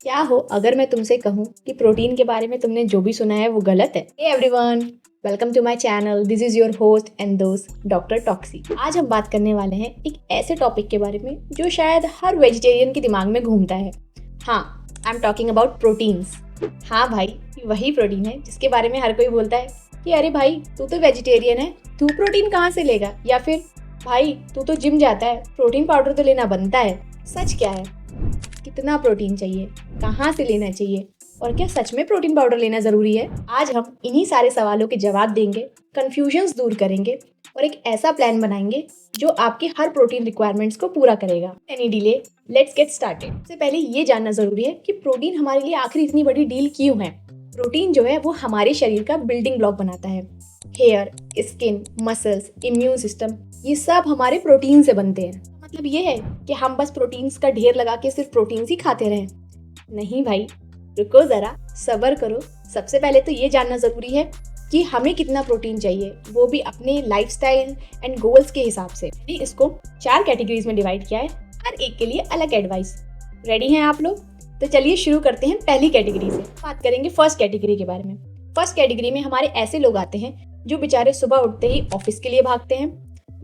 क्या हो अगर मैं तुमसे कहूँ कि प्रोटीन के बारे में तुमने जो भी सुना है वो गलत है। Hey everyone, welcome to my channel. This is your host and दोस्त डॉक्टर टॉक्सी। आज हम बात करने वाले हैं एक ऐसे टॉपिक के बारे में जो शायद हर वेजिटेरियन के दिमाग में घूमता है। हाँ, I am talking about proteins. हाँ भाई, वही प्रोटीन है जिसके बारे में हर कोई बोलता है कि अरे भाई तू तो वेजिटेरियन है, तू प्रोटीन कहाँ से लेगा, या फिर भाई तू तो जिम जाता है, प्रोटीन पाउडर तो लेना बनता है। सच क्या है? कितना प्रोटीन चाहिए, कहाँ से लेना चाहिए, और क्या सच में प्रोटीन पाउडर लेना ज़रूरी है? आज हम इन्हीं सारे सवालों के जवाब देंगे, कन्फ्यूजन्स दूर करेंगे और एक ऐसा प्लान बनाएंगे जो आपके हर प्रोटीन रिक्वायरमेंट्स को पूरा करेगा। Any delay, let's get started. सबसे पहले ये जानना ज़रूरी है कि प्रोटीन हमारे लिए आखिर इतनी बड़ी डील क्यों है। प्रोटीन जो है वो हमारे शरीर का बिल्डिंग ब्लॉक बनाता है। Hair, skin, muscles, immune system, ये सब हमारे प्रोटीन से बनते हैं। मतलब ये है कि हम बस प्रोटीन्स का ढेर लगा के सिर्फ प्रोटीन्स ही खाते रहें? नहीं भाई, रुको ज़रा, सब्र करो। सबसे पहले तो ये जानना ज़रूरी है कि हमें कितना प्रोटीन चाहिए, वो भी अपने लाइफस्टाइल एंड गोल्स के हिसाब से। इसको 4 कैटेगरीज में डिवाइड किया है, हर एक के लिए अलग एडवाइस। रेडी हैं आप लोग? तो चलिए शुरू करते हैं पहली कैटेगरी से। बात करेंगे फर्स्ट कैटेगरी के बारे में। फर्स्ट कैटेगरी में हमारे ऐसे लोग आते हैं जो बेचारे सुबह उठते ही ऑफिस के लिए भागते हैं,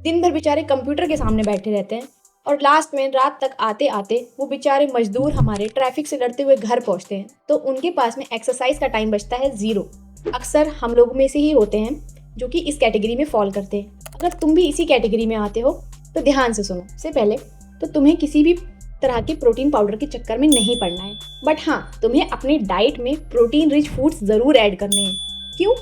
दिन भर बेचारे कंप्यूटर के सामने बैठे रहते हैं और लास्ट में रात तक आते आते वो बेचारे मजदूर हमारे ट्रैफिक से लड़ते हुए घर पहुंचते हैं, तो उनके पास में एक्सरसाइज का टाइम बचता है 0। अक्सर हम लोग में से ही होते हैं जो कि इस कैटेगरी में फॉल करते हैं। अगर तुम भी इसी कैटेगरी में आते हो तो ध्यान से सुनो। सबसे पहले तो तुम्हें किसी भी तरह के प्रोटीन पाउडर के चक्कर में नहीं पड़ना है, बट हाँ, तुम्हें अपनी डाइट में प्रोटीन रिच फूड्स ज़रूर ऐड करने हैं। क्यों?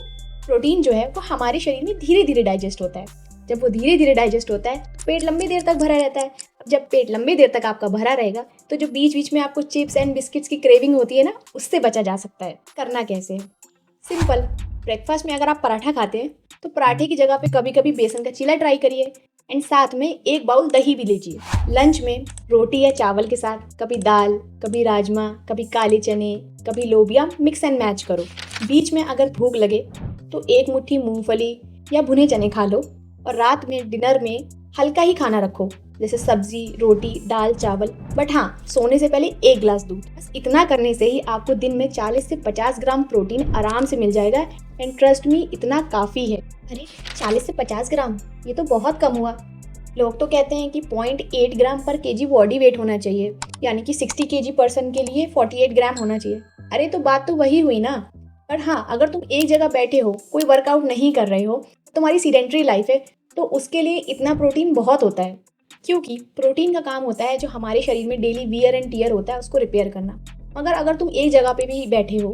प्रोटीन जो है वो हमारे शरीर में धीरे धीरे डाइजेस्ट होता है। जब वो धीरे धीरे डाइजेस्ट होता है, पेट लंबी देर तक भरा रहता है। अब जब पेट लंबी देर तक आपका भरा रहेगा तो जो बीच बीच में आपको चिप्स एंड बिस्किट्स की क्रेविंग होती है ना, उससे बचा जा सकता है। करना कैसे है? सिंपल। ब्रेकफास्ट में अगर आप पराठा खाते हैं तो पराठे की जगह पे कभी कभी बेसन का चीला ट्राई करिए एंड साथ में 1 बाउल दही भी लीजिए। लंच में रोटी या चावल के साथ कभी दाल, कभी राजमा, कभी काले चने, कभी लोबिया, मिक्स एंड मैच करो। बीच में अगर भूख लगे तो 1 मुट्ठी मूंगफली या भुने चने खा लो और रात में डिनर में हल्का ही खाना रखो, जैसे सब्जी, रोटी, दाल, चावल। बट हाँ, सोने से पहले 1 गिलास दूध। बस इतना करने से ही आपको दिन में 40 से 50 ग्राम प्रोटीन आराम से मिल जाएगा एंड ट्रस्ट मी, इतना काफ़ी है। अरे 40 से 50 ग्राम, ये तो बहुत कम हुआ। लोग तो कहते हैं कि 0.8 ग्राम पर केजी बॉडी वेट होना चाहिए, यानी कि 60 केजी पर्सन के लिए 48 ग्राम होना चाहिए। अरे तो बात तो वही हुई ना। पर हाँ, अगर तुम एक जगह बैठे हो, कोई वर्कआउट नहीं कर रहे हो, तुम्हारी सीडेंट्री लाइफ है, तो उसके लिए इतना प्रोटीन बहुत होता है। क्योंकि प्रोटीन का काम होता है जो हमारे शरीर में डेली वियर एंड टीयर होता है उसको रिपेयर करना। मगर अगर तुम एक जगह पे भी बैठे हो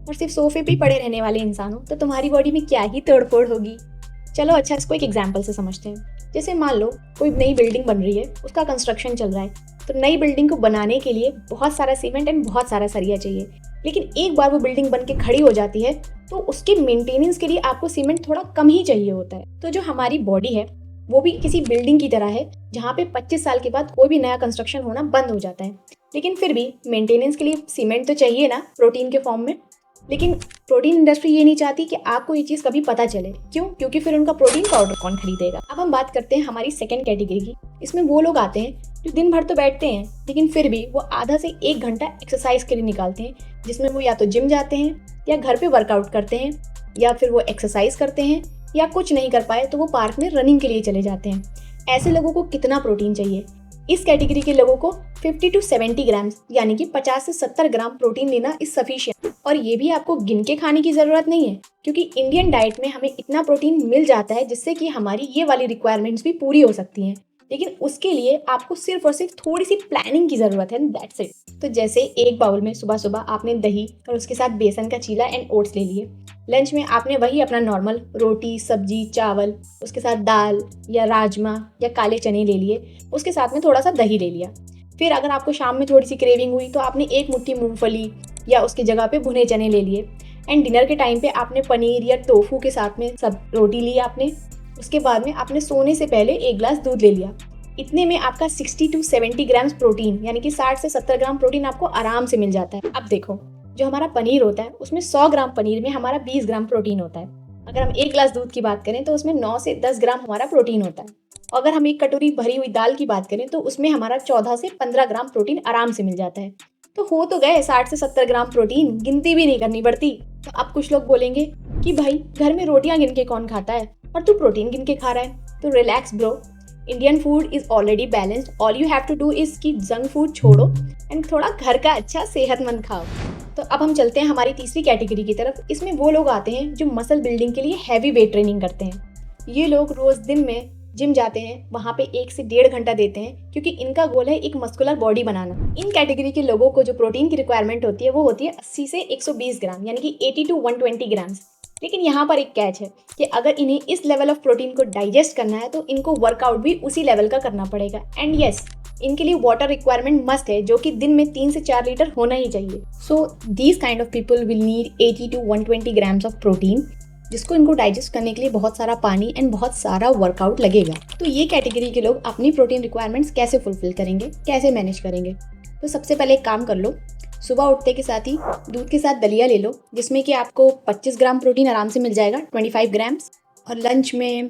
और सिर्फ सोफे पे पड़े रहने वाले इंसान हो तो तुम्हारी बॉडी में क्या ही तोड़फोड़ होगी। चलो अच्छा, इसको एक एग्जाम्पल से समझते हैं। जैसे मान लो कोई नई बिल्डिंग बन रही है, उसका कंस्ट्रक्शन चल रहा है, तो नई बिल्डिंग को बनाने के लिए बहुत सारा सीमेंट एंड बहुत सारा सरिया चाहिए। लेकिन एक बार वो बिल्डिंग बन के खड़ी हो जाती है तो उसके मेंटेनेंस के लिए आपको सीमेंट थोड़ा कम ही चाहिए होता है। तो जो हमारी बॉडी है वो भी किसी बिल्डिंग की तरह है जहाँ पे 25 साल के बाद कोई भी नया कंस्ट्रक्शन होना बंद हो जाता है, लेकिन फिर भी मेंटेनेंस के लिए सीमेंट तो चाहिए ना, प्रोटीन के फॉर्म में। लेकिन प्रोटीन इंडस्ट्री ये नहीं चाहती कि आपको ये चीज़ कभी पता चले। क्यों? क्योंकि फिर उनका प्रोटीन पाउडर कौन खरीदेगा। अब हम बात करते हैं हमारी सेकंड कैटेगरी की। इसमें वो लोग आते हैं जो दिन भर तो बैठते हैं लेकिन फिर भी वो आधा से 1 घंटा एक्सरसाइज के लिए निकालते हैं, जिसमें वो या तो जिम जाते हैं या घर पे वर्कआउट करते हैं या फिर वो एक्सरसाइज करते हैं, या कुछ नहीं कर पाए तो वो पार्क में रनिंग के लिए चले जाते हैं। ऐसे लोगों को कितना प्रोटीन चाहिए? इस कैटेगरी के लोगों को 50 टू 70 ग्राम्स, यानी कि 50 से 70 ग्राम प्रोटीन लेना इज सफिशिएंट। और ये भी आपको गिन के खाने की ज़रूरत नहीं है, क्योंकि इंडियन डाइट में हमें इतना प्रोटीन मिल जाता है जिससे कि हमारी ये वाली रिक्वायरमेंट्स भी पूरी हो सकती हैं। लेकिन उसके लिए आपको सिर्फ और सिर्फ थोड़ी सी प्लानिंग की ज़रूरत है, दैट्स इट। तो जैसे 1 बाउल में सुबह सुबह आपने दही और उसके साथ बेसन का चीला एंड ओट्स ले लिए। लंच में आपने वही अपना नॉर्मल रोटी, सब्जी, चावल, उसके साथ दाल या राजमा या काले चने ले लिए, उसके साथ में थोड़ा सा दही ले लिया। फिर अगर आपको शाम में थोड़ी सी क्रेविंग हुई तो आपने 1 मुट्ठी मूंगफली या उसकी जगह पे भुने चने ले लिए एंड डिनर के टाइम पे आपने पनीर या टोफू के साथ में सब रोटी ली आपने। उसके बाद में आपने सोने से पहले 1 गिलास दूध ले लिया। इतने में आपका 60 टू 70 ग्राम्स प्रोटीन, यानी कि 60 से 70 ग्राम प्रोटीन आपको आराम से मिल जाता है। अब देखो, जो हमारा पनीर होता है उसमें 100 ग्राम पनीर में हमारा 20 ग्राम प्रोटीन होता है। अगर हम 1 गिलास दूध की बात करें तो उसमें 9 से 10 ग्राम हमारा प्रोटीन होता है। और अगर हम 1 कटोरी भरी हुई दाल की बात करें तो उसमें हमारा 14 से 15 ग्राम प्रोटीन आराम से मिल जाता है। तो हो तो गए 60 से 70 ग्राम प्रोटीन, गिनती भी नहीं करनी पड़ती। तो अब कुछ लोग बोलेंगे कि भाई घर में रोटियां गिन के कौन खाता है और तू प्रोटीन गिन के खा रहा है। तो relax bro, Indian food is already balanced, all you have to do is कि जंक फूड छोड़ो एंड थोड़ा घर का अच्छा सेहतमंद खाओ। तो अब हम चलते हैं हमारी तीसरी कैटेगरी की तरफ। इसमें वो लोग आते हैं जो मसल बिल्डिंग के लिए हैवी वेट ट्रेनिंग करते हैं। ये लोग रोज दिन में जिम जाते हैं, वहाँ पे 1 से 1.5 घंटा देते हैं क्योंकि इनका गोल है एक मस्कुलर बॉडी बनाना। इन कैटेगरी के लोगों को जो प्रोटीन की रिक्वायरमेंट होती है वो होती है 80 से 120 ग्राम, यानी कि 80 to 120 ग्राम्स। लेकिन यहाँ पर एक कैच है कि अगर इन्हें इस लेवल ऑफ प्रोटीन को डाइजेस्ट करना है तो इनको वर्कआउट भी उसी लेवल का करना पड़ेगा। एंड यस, इनके लिए वाटर रिक्वायरमेंट मस्ट है, जो कि दिन में 3 से 4 लीटर होना ही चाहिए। So these kind of people will need 80 to 120 grams of protein, जिसको इनको डाइजेस्ट करने के लिए बहुत सारा पानी एंड बहुत सारा वर्कआउट लगेगा। तो ये कैटेगरी के लोग अपनी प्रोटीन रिक्वायरमेंट्स कैसे फुलफिल करेंगे, कैसे मैनेज करेंगे? तो सबसे पहले एक काम कर लो, सुबह उठते के साथ ही दूध के साथ दलिया ले लो, जिसमें कि आपको 25 ग्राम प्रोटीन आराम से मिल जाएगा, 25 ग्राम्स। और लंच में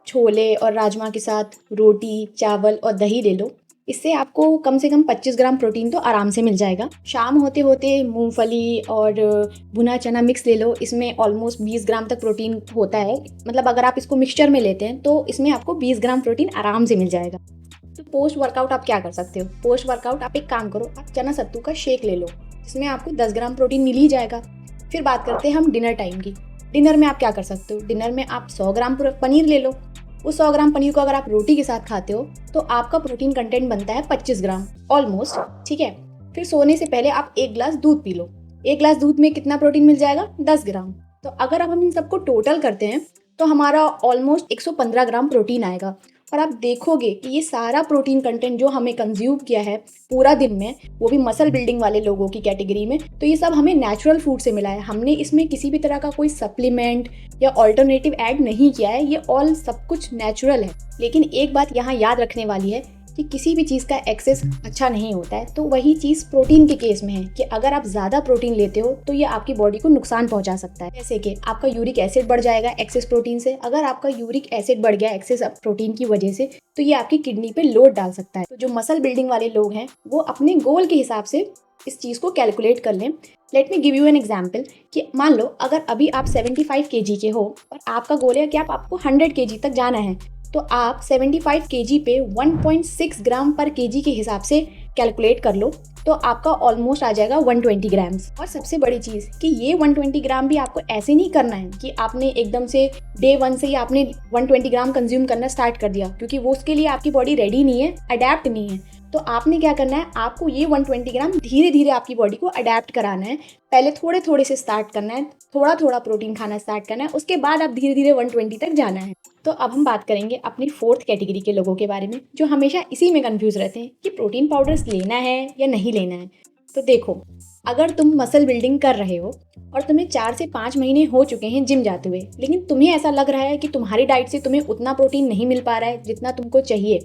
छोले और राजमा के साथ रोटी, चावल और दही ले लो, इससे आपको कम से कम 25 ग्राम प्रोटीन तो आराम से मिल जाएगा। शाम होते होते मूंगफली और भुना चना मिक्स ले लो, इसमें ऑलमोस्ट 20 ग्राम तक प्रोटीन होता है। मतलब अगर आप इसको मिक्सचर में लेते हैं तो इसमें आपको 20 ग्राम प्रोटीन आराम से मिल जाएगा। तो पोस्ट वर्कआउट आप क्या कर सकते हो? पोस्ट वर्कआउट आप एक काम करो, आप चना सत्तू का शेक ले लो, जिसमें आपको 10 ग्राम प्रोटीन मिल ही जाएगा। फिर बात करते हैं हम डिनर टाइम की। डिनर में आप क्या कर सकते हो? डिनर में आप 100 ग्राम पनीर ले लो। उस 100 ग्राम पनीर को अगर आप रोटी के साथ खाते हो तो आपका प्रोटीन कंटेंट बनता है 25 ग्राम ऑलमोस्ट, ठीक है। फिर सोने से पहले आप 1 ग्लास दूध पी लो। 1 ग्लास दूध में कितना प्रोटीन मिल जाएगा? 10 ग्राम। तो अगर हम इन सबको टोटल करते हैं तो हमारा ऑलमोस्ट 115 ग्राम प्रोटीन आएगा। और आप देखोगे कि ये सारा प्रोटीन कंटेंट जो हमें कंज्यूम किया है पूरा दिन में, वो भी मसल बिल्डिंग वाले लोगों की कैटेगरी में, तो ये सब हमें नेचुरल फूड से मिला है। हमने इसमें किसी भी तरह का कोई सप्लीमेंट या ऑल्टरनेटिव ऐड नहीं किया है, ये ऑल सब कुछ नेचुरल है। लेकिन एक बात यहाँ याद रखने वाली है कि किसी भी चीज़ का एक्सेस अच्छा नहीं होता है। तो वही चीज़ प्रोटीन के केस में है कि अगर आप ज़्यादा प्रोटीन लेते हो तो ये आपकी बॉडी को नुकसान पहुंचा सकता है। जैसे कि आपका यूरिक एसिड बढ़ जाएगा एक्सेस प्रोटीन से। अगर आपका यूरिक एसिड बढ़ गया एक्सेस प्रोटीन की वजह से तो ये आपकी किडनी पे लोड डाल सकता है। तो जो मसल बिल्डिंग वाले लोग हैं वो अपने गोल के हिसाब से इस चीज़ को कैलकुलेट कर लें। Let me give you an example कि मान लो अगर अभी आप 75 kg के हो और आपका गोल है कि आपको 100 kg तक जाना है, तो आप 75 kg पे 1.6 ग्राम पर kg के हिसाब से कैलकुलेट कर लो, तो आपका ऑलमोस्ट आ जाएगा 120 ग्राम्स। और सबसे बड़ी चीज़ कि ये 120 ग्राम भी आपको ऐसे नहीं करना है कि आपने एकदम से डे 1 से ही आपने 120 ग्राम कंज्यूम करना स्टार्ट कर दिया, क्योंकि वो उसके लिए आपकी बॉडी रेडी नहीं है, अडेप्ट नहीं है। तो आपने क्या करना है, आपको ये 120 ग्राम धीरे धीरे आपकी बॉडी को अडेप्ट कराना है। पहले थोड़े थोड़े से स्टार्ट करना है, थोड़ा थोड़ा प्रोटीन खाना स्टार्ट करना है, उसके बाद आप धीरे धीरे 120 तक जाना है। तो अब हम बात करेंगे अपनी 4th कैटेगरी के लोगों के बारे में, जो हमेशा इसी में कंफ्यूज रहते हैं कि प्रोटीन पाउडर्स लेना है या नहीं लेना है। तो देखो, अगर तुम मसल बिल्डिंग कर रहे हो और तुम्हें 4 से 5 महीने हो चुके हैं जिम जाते हुए, लेकिन तुम्हें ऐसा लग रहा है कि तुम्हारी डाइट से तुम्हें उतना प्रोटीन नहीं मिल पा रहा है जितना तुमको चाहिए,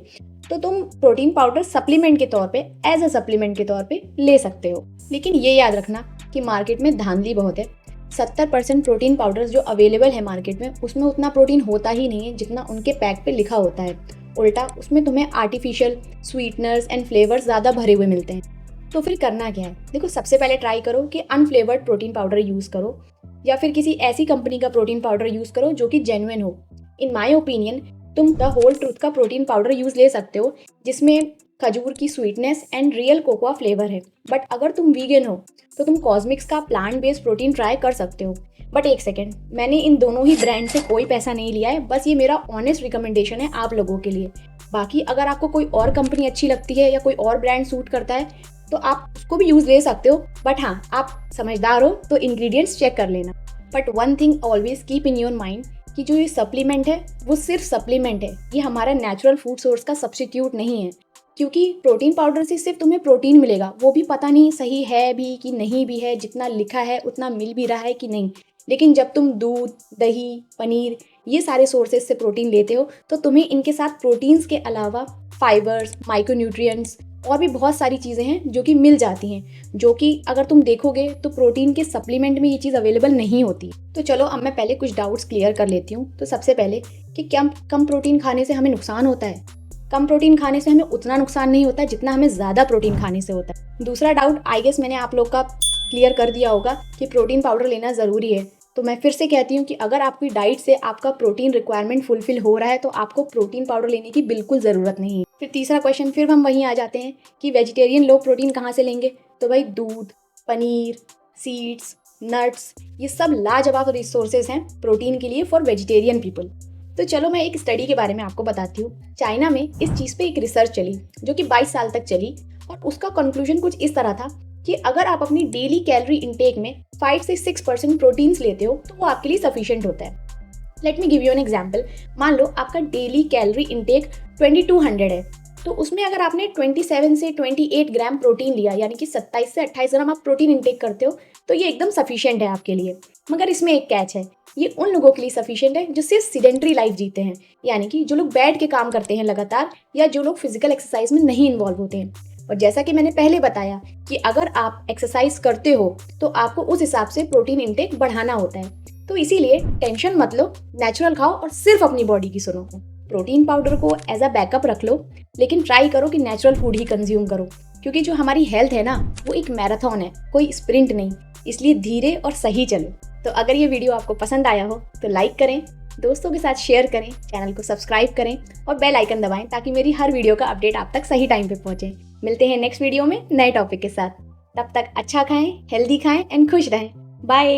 तो तुम प्रोटीन पाउडर सप्लीमेंट के तौर पे, एज अ सप्लीमेंट के तौर पे ले सकते हो। लेकिन ये याद रखना कि मार्केट में धांधली बहुत है। 70% प्रोटीन पाउडर्स जो अवेलेबल है मार्केट में, उसमें उतना प्रोटीन होता ही नहीं है जितना उनके पैक पे लिखा होता है। उल्टा उसमें तुम्हें आर्टिफिशियल स्वीटनर्स एंड फ्लेवर्स ज़्यादा भरे हुए मिलते हैं। तो फिर करना क्या है? देखो, सबसे पहले ट्राई करो कि अनफ्लेवर्ड प्रोटीन पाउडर यूज़ करो, या फिर किसी ऐसी कंपनी का प्रोटीन पाउडर यूज़ करो जो कि जेन्युइन हो। इन माई ओपिनियन तुम द होल ट्रूथ का प्रोटीन पाउडर यूज़ ले सकते हो, जिसमें खजूर की sweetness and real cocoa flavour है। बट अगर तुम वीगन हो तो तुम कॉस्मिक्स का प्लांट बेस्ड प्रोटीन ट्राई कर सकते हो। बट एक सेकेंड, मैंने इन दोनों ही ब्रांड से कोई पैसा नहीं लिया है, बस ये मेरा ऑनेस्ट रिकमेंडेशन है आप लोगों के लिए। बाकी अगर आपको कोई और कंपनी अच्छी लगती है या कोई और ब्रांड सूट करता है तो आप उसको भी यूज़ ले सकते हो। बट हाँ, आप समझदार हो तो इंग्रेडिएंट्स चेक कर लेना। But one thing always keep in your mind कि जो ये सप्लीमेंट है वो सिर्फ सप्लीमेंट है, ये हमारा नेचुरल फूड सोर्स का सब्स्टिट्यूट नहीं है। क्योंकि प्रोटीन पाउडर से सिर्फ तुम्हें प्रोटीन मिलेगा, वो भी पता नहीं सही है भी कि नहीं भी है, जितना लिखा है उतना मिल भी रहा है कि नहीं। लेकिन जब तुम दूध, दही, पनीर ये सारे सोर्सेज से प्रोटीन लेते हो तो तुम्हें इनके साथ प्रोटीन्स के अलावा फाइबर्स, माइक्रोन्यूट्रिएंट्स और भी बहुत सारी चीज़ें हैं जो कि मिल जाती हैं, जो कि अगर तुम देखोगे तो प्रोटीन के सप्लीमेंट में ये चीज़ अवेलेबल नहीं होती। तो चलो अब मैं पहले कुछ डाउट्स क्लियर कर लेती हूँ। तो सबसे पहले कि क्या कम प्रोटीन खाने से हमें नुकसान होता है? कम प्रोटीन खाने से हमें उतना नुकसान नहीं होता जितना हमें ज़्यादा प्रोटीन खाने से होता है। दूसरा डाउट आई गेस मैंने आप लोग का क्लियर कर दिया होगा कि प्रोटीन पाउडर लेना ज़रूरी है। तो मैं फिर से कहती हूँ कि अगर आपकी डाइट से आपका प्रोटीन रिक्वायरमेंट फुलफिल हो रहा है तो आपको प्रोटीन पाउडर लेने की बिल्कुल ज़रूरत नहीं है। फिर तीसरा क्वेश्चन, फिर हम वहीं आ जाते हैं कि वेजिटेरियन लोग प्रोटीन कहाँ से लेंगे। तो भाई दूध, पनीर, सीड्स, नट्स, ये सब लाजवाब रिसोर्सेज हैं प्रोटीन के लिए फॉर वेजिटेरियन पीपल। तो चलो मैं एक स्टडी के बारे में आपको बताती हूँ। चाइना में इस चीज़ पे एक रिसर्च चली जो कि 22 साल तक चली और उसका कंक्लूजन कुछ इस तरह था कि अगर आप अपनी डेली कैलोरी इंटेक में 5 से 6% प्रोटीन्स लेते हो तो वो आपके लिए सफिशिएंट होता है। Let me give you an example. मान लो आपका डेली कैलोरी इंटेक 2200 है, तो उसमें अगर आपने 27 से 28 ग्राम प्रोटीन लिया, यानी कि 27 से 28 ग्राम आप प्रोटीन इंटेक करते हो, तो ये एकदम सफिशिएंट है आपके लिए। मगर इसमें एक कैच है, ये उन लोगों के लिए सफिशिएंट है जो सिर्फ सीडेंट्री लाइफ जीते हैं, यानी कि जो लोग बैठ के काम करते हैं लगातार, या जो लोग फिजिकल एक्सरसाइज में नहीं इन्वॉल्व होते हैं। और जैसा कि मैंने पहले बताया कि अगर आप एक्सरसाइज करते हो तो आपको उस हिसाब से प्रोटीन इंटेक बढ़ाना होता है। तो इसीलिए टेंशन मत लो, नेचुरल खाओ और सिर्फ अपनी बॉडी की सुनो। प्रोटीन पाउडर को एज अ बैकअप रख लो, लेकिन ट्राई करो कि नेचुरल फूड ही कंज्यूम करो, क्योंकि जो हमारी हेल्थ है ना, वो एक मैराथन है, कोई स्प्रिंट नहीं। इसलिए धीरे और सही चलो। तो अगर ये वीडियो आपको पसंद आया हो तो लाइक करें, दोस्तों के साथ शेयर करें, चैनल को सब्सक्राइब करें और बेल आइकन दबाएं ताकि मेरी हर वीडियो का अपडेट आप तक सही टाइम पे पहुंचे। मिलते हैं नेक्स्ट वीडियो में नए टॉपिक के साथ। तब तक अच्छा खाएं, हेल्दी खाएं एंड खुश रहें। बाय।